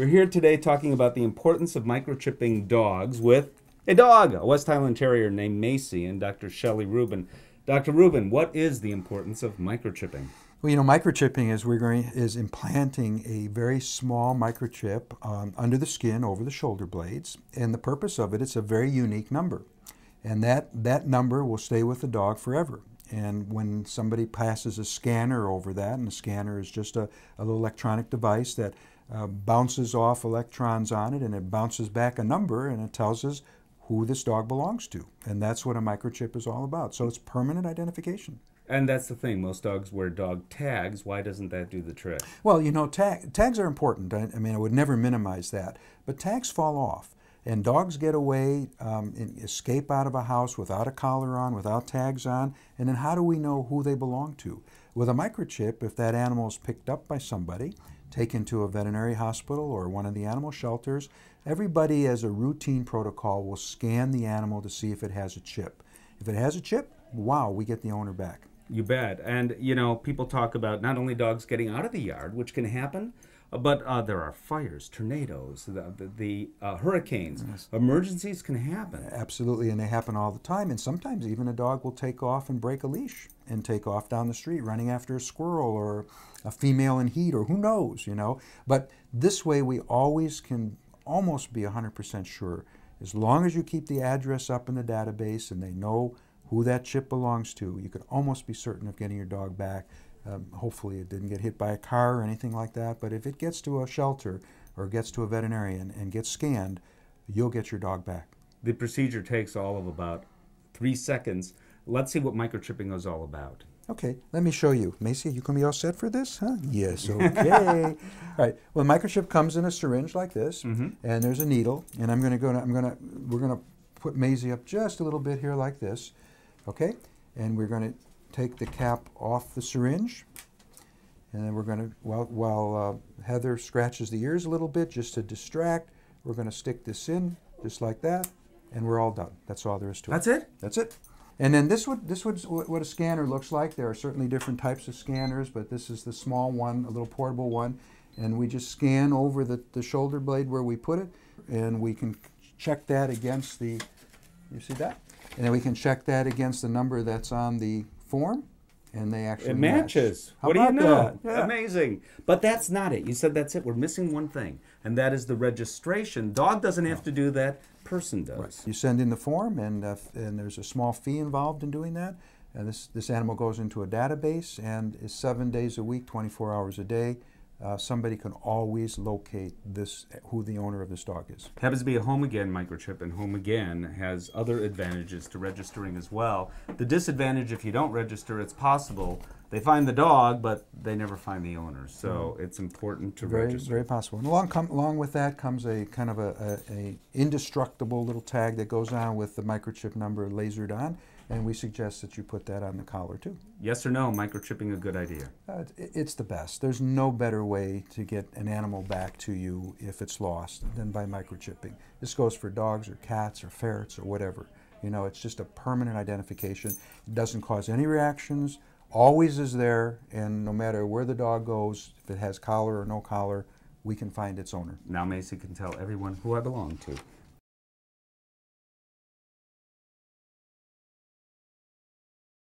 We're here today talking about the importance of microchipping dogs with a dog, a West Highland Terrier named Macy, and Dr. Shelley Rubin. Dr. Rubin, what is the importance of microchipping? Well, microchipping is implanting a very small microchip under the skin over the shoulder blades, and the purpose of it's a very unique number, and that number will stay with the dog forever. And when somebody passes a scanner over that, and the scanner is just a little electronic device that bounces off electrons on it, and it bounces back a number, and it tells us who this dog belongs to. And that's what a microchip is all about. So it's permanent identification. And that's the thing, most dogs wear dog tags. Why doesn't that do the trick? Well, tags are important. I mean, I would never minimize that. But tags fall off. And dogs get away, escape out of a house without a collar on, without tags on. And then how do we know who they belong to? With a microchip, if that animal is picked up by somebody, taken to a veterinary hospital or one of the animal shelters, everybody as a routine protocol will scan the animal to see if it has a chip. If it has a chip, wow, we get the owner back. You bet. And, people talk about not only dogs getting out of the yard, which can happen, but there are fires, tornadoes, the hurricanes. Yes. Emergencies can happen. Absolutely, and they happen all the time. And sometimes even a dog will take off and break a leash and take off down the street running after a squirrel or a female in heat or who knows, But this way we always can almost be 100% sure. As long as you keep the address up in the database and they know who that chip belongs to, you can almost be certain of getting your dog back. Hopefully it didn't get hit by a car or anything like that, but if it gets to a shelter or gets to a veterinarian and gets scanned, you'll get your dog back. The procedure takes all of about 3 seconds. Let's see what microchipping is all about. Okay, let me show you. Macy, you gonna be all set for this, huh? Yes, okay. All right, well, the microchip comes in a syringe like this, and there's a needle, and we're gonna put Maisie up just a little bit here like this, okay? And we're gonna take the cap off the syringe, and then we're going to, while Heather scratches the ears a little bit just to distract, we're going to stick this in just like that, and we're all done. That's all there is to it. That's it? That's it. And then this would what a scanner looks like. There are certainly different types of scanners, but this is the small one, a little portable one, and we just scan over the shoulder blade where we put it, and we can check that against the, you see that? And then we can check that against the number that's on the form, and they actually matches. How what do you know? Yeah. Amazing. But that's not it. You said that's it. We're missing one thing, and that is the registration. Dog doesn't have to do that. Person does. Right. You send in the form, and there's a small fee involved in doing that. And this animal goes into a database and is 7 days a week, 24 hours a day. Somebody can always locate who the owner of this dog is. Happens to be a Home Again microchip, and Home Again has other advantages to registering as well. The disadvantage, if you don't register, it's possible they find the dog, but they never find the owner. So it's important to register. Very possible. And along with that comes a kind of a indestructible little tag that goes on with the microchip number lasered on. And we suggest that you put that on the collar too. Yes or no, microchipping a good idea? It's the best. There's no better way to get an animal back to you if it's lost than by microchipping. This goes for dogs or cats or ferrets or whatever. It's just a permanent identification. It doesn't cause any reactions, always is there, and no matter where the dog goes, if it has collar or no collar, we can find its owner. Now Macy can tell everyone who I belong to.